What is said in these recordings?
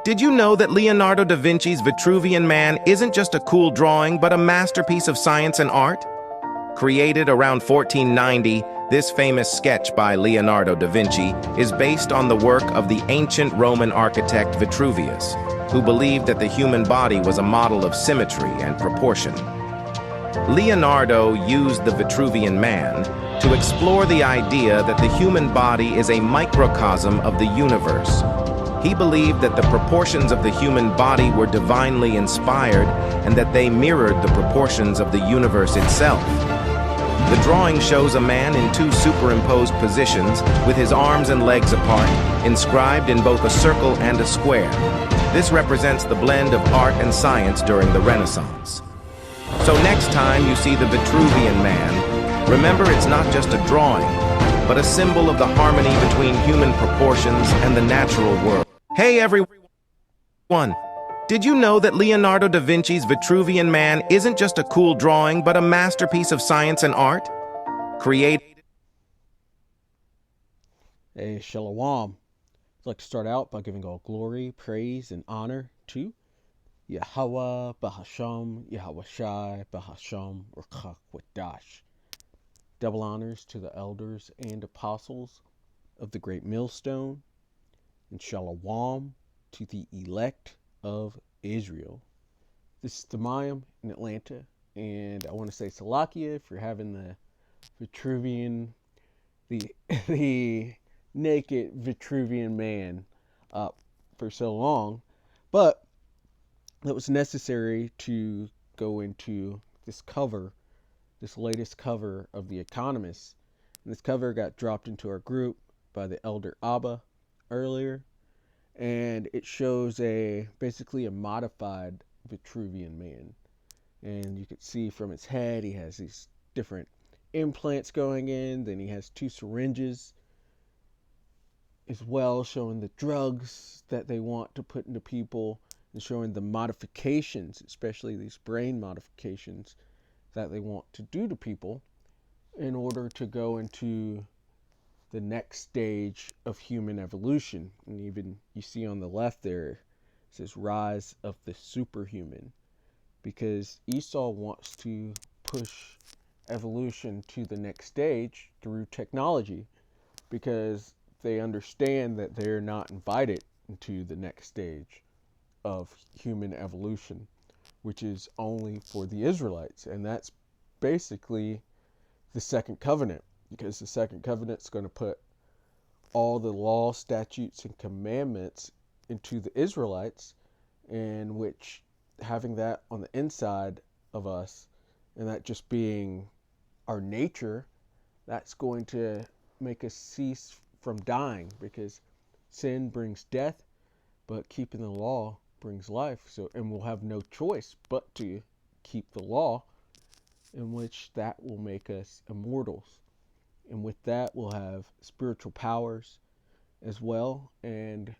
Did you know that Leonardo da Vinci's Vitruvian Man isn't just a cool drawing, but a masterpiece of science and art? Created around 1490, this famous sketch by Leonardo da Vinci is based on the work of the ancient Roman architect Vitruvius, who believed that the human body was a model of symmetry and proportion. Leonardo used the Vitruvian Man to explore the idea that the human body is a microcosm of the universe. He believed that the proportions of the human body were divinely inspired and that they mirrored the proportions of the universe itself. The drawing shows a man in two superimposed positions with his arms and legs apart, inscribed in both a circle and a square. This represents the blend of art and science during the Renaissance. So next time you see the Vitruvian Man, remember it's not just a drawing, but a symbol of the harmony between human proportions and the natural world. Hey everyone! Did you know that Leonardo da Vinci's Vitruvian Man isn't just a cool drawing, but a masterpiece of science and art? Created. Hey, Shalom. I'd like to start out by giving all glory, praise, and honor to Yahweh, Bahasham, Yahweh Shai, Bahasham, Rakakwadash. Double honors to the elders and apostles of the Great Millstone, and Shalom to the elect of Israel. This is Thamayim in Atlanta, and I want to say Salakia for having the Vitruvian, the naked Vitruvian Man up for so long, but it was necessary to go into this cover, this latest cover of The Economist. And this cover got dropped into our group by the elder Abba earlier, and it shows basically a modified Vitruvian Man. And you can see from his head he has these different implants going in, then he has two syringes as well, showing the drugs that they want to put into people and showing the modifications, especially these brain modifications that they want to do to people in order to go into the next stage of human evolution. And even you see on the left there, it says rise of the superhuman, because Esau wants to push evolution to the next stage through technology, because they understand that they're not invited into the next stage of human evolution, which is only for the Israelites. And that's basically the second covenant, because the second covenant is going to put all the law, statutes, and commandments into the Israelites, in which having that on the inside of us, and that just being our nature, that's going to make us cease from dying, because sin brings death, but keeping the law brings life. So, and we'll have no choice but to keep the law, in which that will make us immortals. And with that, we'll have spiritual powers as well. And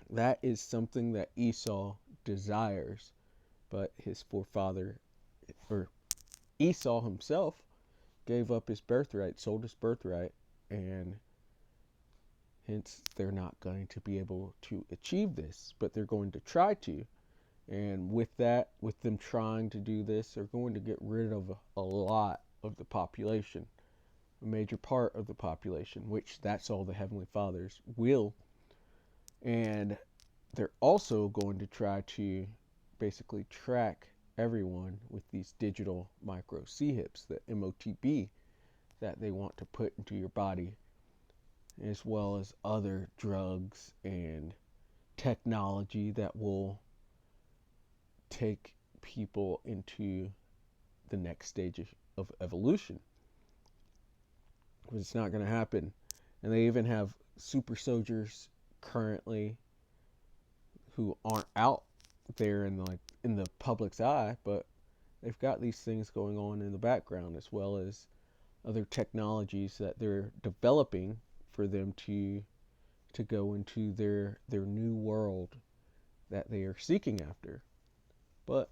that is something that Esau desires. But his forefather, or Esau himself, gave up his birthright, sold his birthright, and hence they're not going to be able to achieve this, but they're going to try to. And with that, with them trying to do this, they're going to get rid of a lot of the population, a major part of the population, which that's all the Heavenly Fathers will. And they're also going to try to basically track everyone with these digital micro C-hips, the MOTB, that they want to put into your body, as well as other drugs and technology that will take people into the next stage of evolution. Because it's not going to happen. And they even have super soldiers currently who aren't out there in the public's eye, but they've got these things going on in the background, as well as other technologies that they're developing for them to go into their new world that they are seeking after. But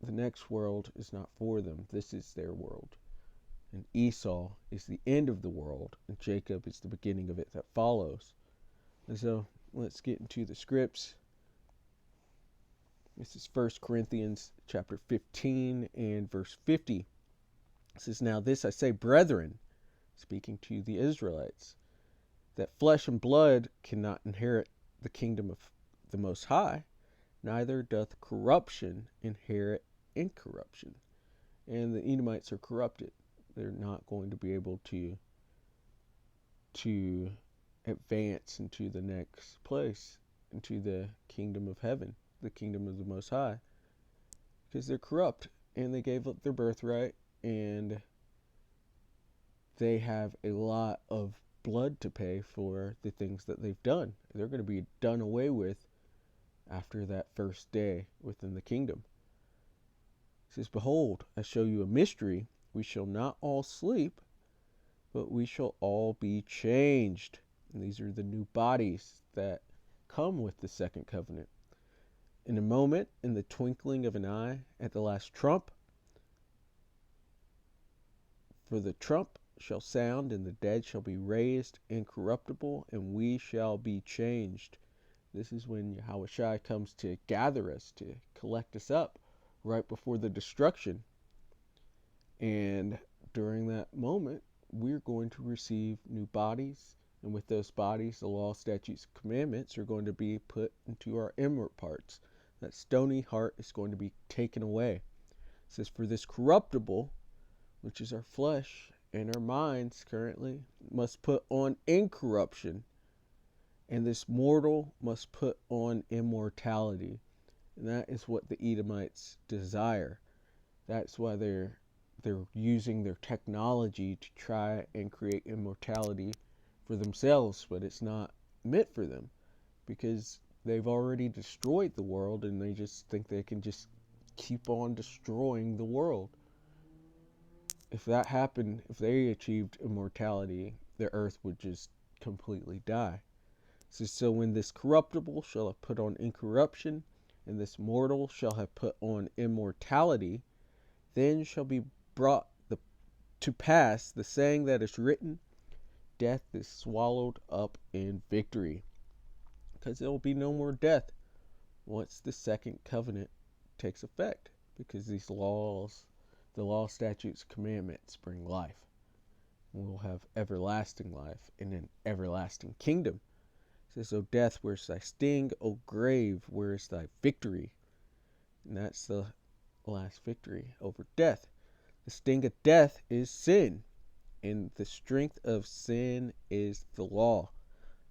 the next world is not for them. This is their world. And Esau is the end of the world, and Jacob is the beginning of it that follows. And so let's get into the scripts This is 1 Corinthians chapter 15 and verse 50. It says, "Now this I say, brethren," speaking to the Israelites, "that flesh and blood cannot inherit the kingdom of the Most High, neither doth corruption inherit incorruption." And the Edomites are corrupted. They're not going to be able to advance into the next place, into the kingdom of heaven, the kingdom of the Most High, because they're corrupt and they gave up their birthright, and they have a lot of blood to pay for the things that they've done. They're going to be done away with after that first day within the kingdom. It says, "Behold, I show you a mystery. We shall not all sleep, but we shall all be changed." And these are the new bodies that come with the second covenant. "In a moment, in the twinkling of an eye, at the last trump. For the trump shall sound, and the dead shall be raised incorruptible, and we shall be changed." This is when Yahushua comes to gather us, to collect us up right before the destruction. And during that moment, we're going to receive new bodies. And with those bodies, the law, statutes, commandments are going to be put into our inward parts. That stony heart is going to be taken away. It says, "For this corruptible, which is our flesh and our minds currently, must put on incorruption, and this mortal must put on immortality." And that is what the Edomites desire. That's why they're using their technology to try and create immortality for themselves, but it's not meant for them, because they've already destroyed the world, and they just think they can just keep on destroying the world. If that happened, if they achieved immortality, the earth would just completely die. So when this corruptible shall have put on incorruption, and this mortal shall have put on immortality, then shall be brought to pass the saying that is written, "Death is swallowed up in victory." Because there will be no more death once the second covenant takes effect, because these laws, the law, statutes, commandments bring life. And we'll have everlasting life in an everlasting kingdom. It says, "O death, where's thy sting? O grave, where is thy victory?" And that's the last victory over death. The sting of death is sin, and the strength of sin is the law.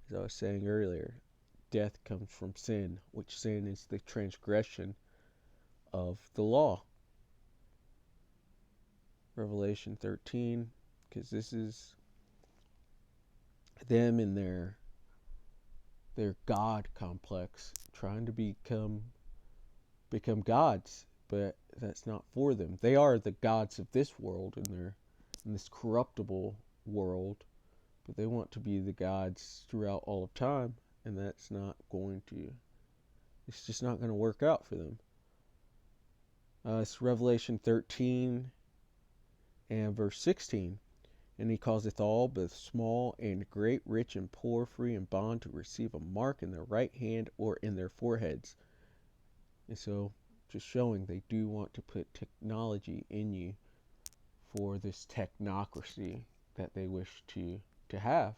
As I was saying earlier, death comes from sin, which sin is the transgression of the law. Revelation 13, because this is them in their God complex, trying to become gods, but that's not for them. They are the gods of this world, and they're in this corruptible world, but they want to be the gods throughout all of time, and that's not going to, it's just not going to work out for them. It's Revelation 13 and verse 16. "And he causeth all, both small and great, rich and poor, free and bond, to receive a mark in their right hand or in their foreheads." And so, just showing they do want to put technology in you for this technocracy that they wish to have.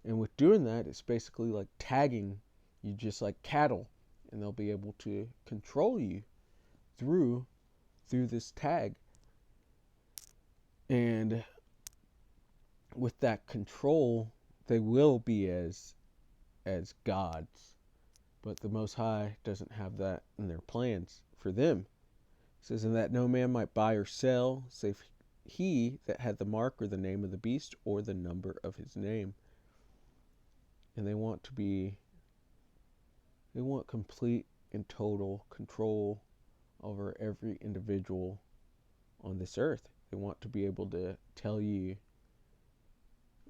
And with doing that, it's basically like tagging you just like cattle, and they'll be able to control you through this tag. And with that control, they will be as gods. But the Most High doesn't have that in their plans for them. It says, "And that no man might buy or sell, save he that had the mark or the name of the beast or the number of his name." And they want complete and total control over every individual on this earth. They want to be able to tell you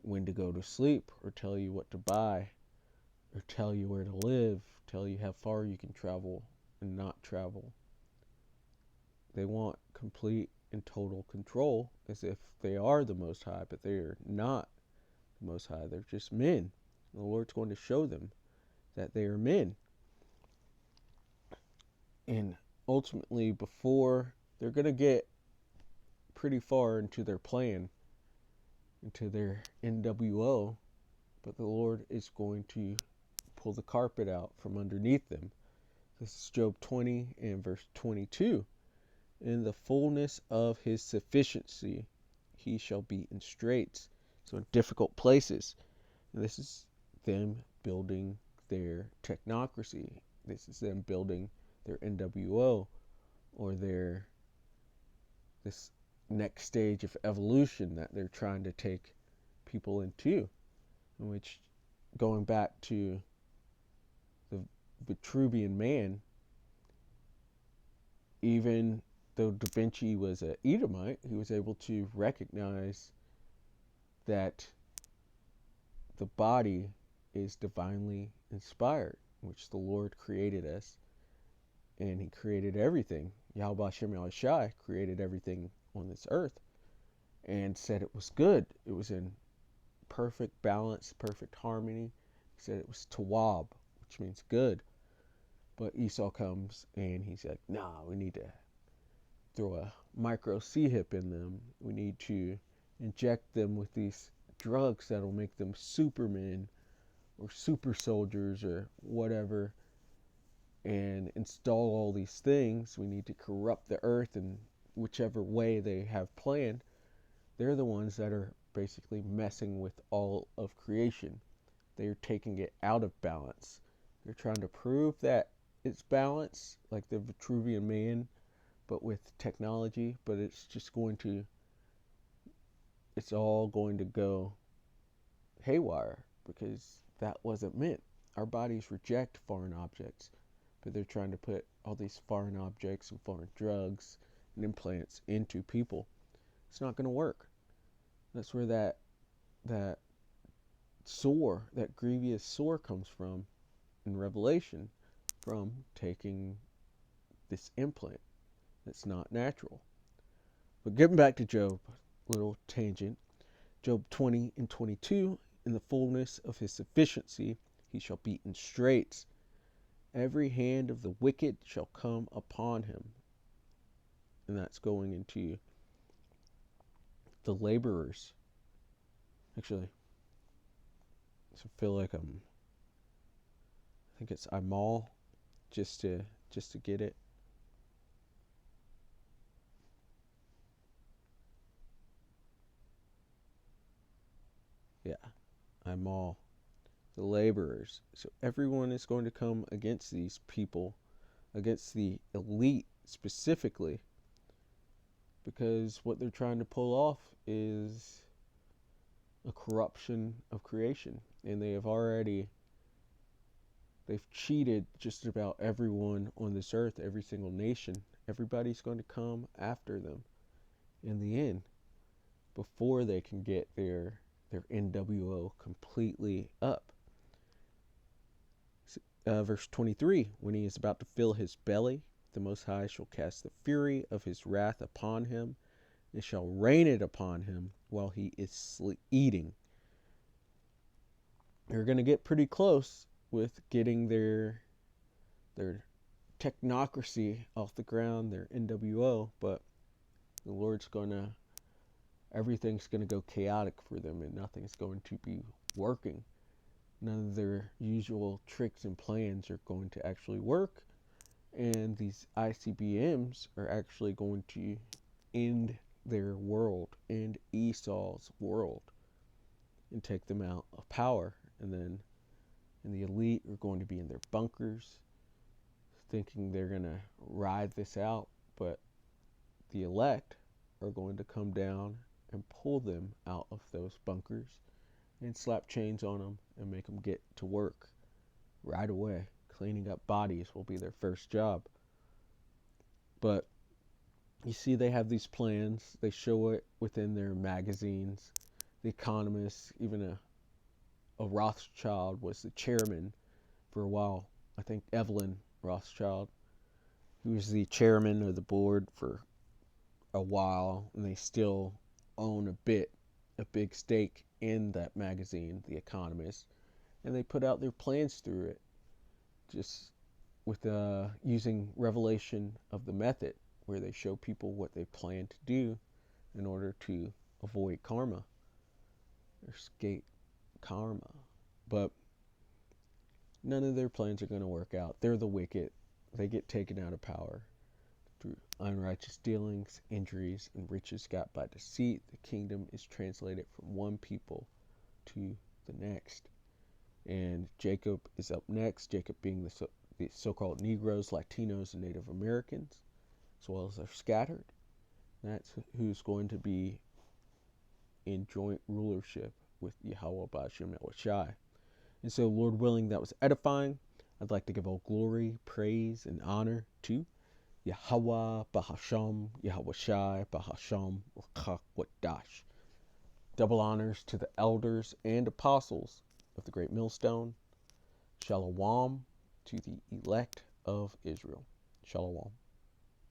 when to go to sleep, or tell you what to buy, or tell you where to live, tell you how far you can travel and not travel. They want complete and total control, as if they are the Most High, but they are not the Most High. They're just men. The Lord's going to show them that they are men. And ultimately, before they're going to get pretty far into their plan, into their NWO, but the Lord is going to pull the carpet out from underneath them. This is Job 20 and verse 22. In the fullness of his sufficiency, he shall be in straits, so in difficult places. And this is them building their technocracy. This is them building their NWO, or this next stage of evolution that they're trying to take people into, in which, going back to the Vitruvian Man, even though Da Vinci was an Edomite, he was able to recognize that the body is divinely inspired, which the Lord created us, and he created everything. Yahweh Hashem Yahushai created everything on this earth and said it was good. It was in perfect balance, perfect harmony. He said it was tawab, which means good. But Esau comes and he's like, nah, we need to throw a micro C-hip in them. We need to inject them with these drugs that'll make them supermen or super soldiers or whatever, and install all these things. We need to corrupt the earth in whichever way they have planned. They're the ones that are basically messing with all of creation. They're taking it out of balance. They're trying to prove that it's balanced, like the Vitruvian Man, but with technology. But it's all going to go haywire, because that wasn't meant. Our bodies reject foreign objects, but they're trying to put all these foreign objects and foreign drugs and implants into people. It's not going to work. That's where that sore, that grievous sore, comes from in Revelation, from taking this implant that's not natural. But getting back to Job, little tangent. Job 20 and 22, in the fullness of his sufficiency, he shall be in straits. Every hand of the wicked shall come upon him. And that's going into the laborers. Actually, I feel like I think it's Imal, just to get it. Yeah, Imal, the laborers. So everyone is going to come against these people, against the elite specifically, because what they're trying to pull off is a corruption of creation, and they've cheated just about everyone on this earth, every single nation. Everybody's going to come after them in the end, before they can get their NWO completely up. Verse 23, when he is about to fill his belly, the Most High shall cast the fury of his wrath upon him, and shall rain it upon him while he is eating. They're going to get pretty close with getting their technocracy off the ground, their NWO, but the Lord's everything's going to go chaotic for them, and nothing's going to be working. None of their usual tricks and plans are going to actually work, and these ICBMs are actually going to end their world, end Esau's world, and take them out of power. And the elite are going to be in their bunkers, thinking they're going to ride this out, but the elect are going to come down and pull them out of those bunkers and slap chains on them and make them get to work right away. Cleaning up bodies will be their first job. But you see, they have these plans. They show it within their magazines. The Economist, even a Rothschild was the chairman for a while. I think Evelyn Rothschild, who was the chairman of the board for a while, and they still own a big stake in that magazine, The Economist, and they put out their plans through it. Just with using revelation of the method, where they show people what they plan to do in order to avoid karma or escape karma. But none of their plans are going to work out. They're the wicked. They get taken out of power through unrighteous dealings, injuries, and riches got by deceit. The kingdom is translated from one people to the next. And Jacob is up next, Jacob being the so-called Negroes, Latinos, and Native Americans, as well as they're scattered. That's who's going to be in joint rulership with Yahweh Ba'ashem Shai. And so, Lord willing, that was edifying. I'd like to give all glory, praise, and honor to Yahweh Ba'ashem, Yahweh Shai, Ba'ashem Wadash. Double honors to the elders and apostles of the Great Millstone. Shalom to the elect of Israel. Shalom.